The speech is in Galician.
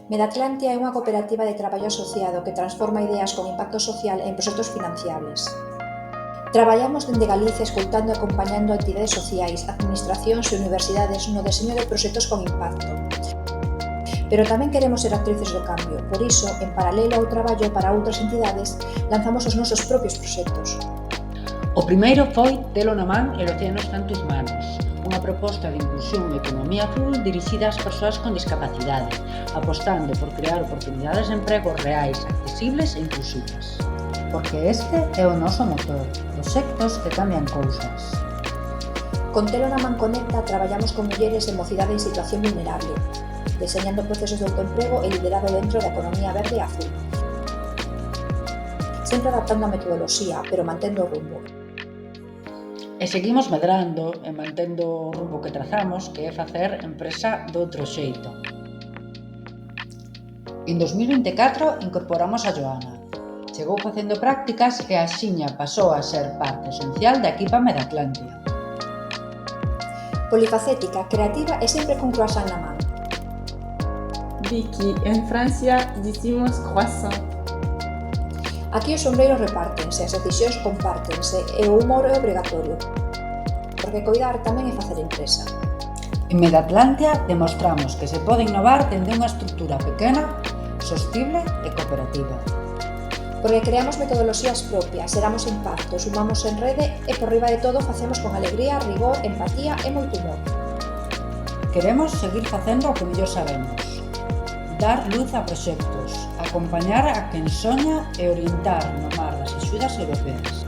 Medatlantia é unha cooperativa de traballo asociado que transforma ideas con impacto social en proxectos financiables. Traballamos dende Galicia escoitando e acompañando a entidades sociais, administracións e universidades no deseño de proxectos con impacto. Pero tamén queremos ser actrices do cambio, por iso, en paralelo ao traballo para outras entidades, lanzamos os nosos propios proxectos. O primeiro foi Telo na man e o océano está en tus manos, unha proposta de inclusión e economía azul dirixida ás persoas con discapacidade, apostando por crear oportunidades de emprego reais, accesibles e inclusivas. Porque este é o noso motor, proxectos que cambian cousas. Con Telo na man Conecta traballamos con mulleres e mocidade en situación vulnerable, deseñando procesos de autoemprego e liderado dentro da economía verde e azul. Sempre adaptando a metodoloxía, pero mantendo o rumbo. E seguimos medrando e mantendo o rumbo que trazamos, que é facer empresa doutro xeito. En 2024 incorporamos a Joana. Chegou facendo prácticas e axiña pasou a ser parte esencial da equipa Medatlantia. Polifacética, creativa e sempre con croissant na man. Vicky, en Francia dicimos croissant. Aquí os sombreiros repártense, as decisións compártense e o humor é obrigatorio. Porque coidar tamén é facer empresa. En Medatlantia demostramos que se pode innovar dende unha estrutura pequena, sostible e cooperativa. Porque creamos metodoloxías propias, xeramos impacto, sumamos en rede e por riba de todo facemos con alegría, rigor, empatía e moito humor. Queremos seguir facendo o que mellor sabemos. Dar luz a proxectos, acompañar a quen soña e orientar no mar das axudas europeas.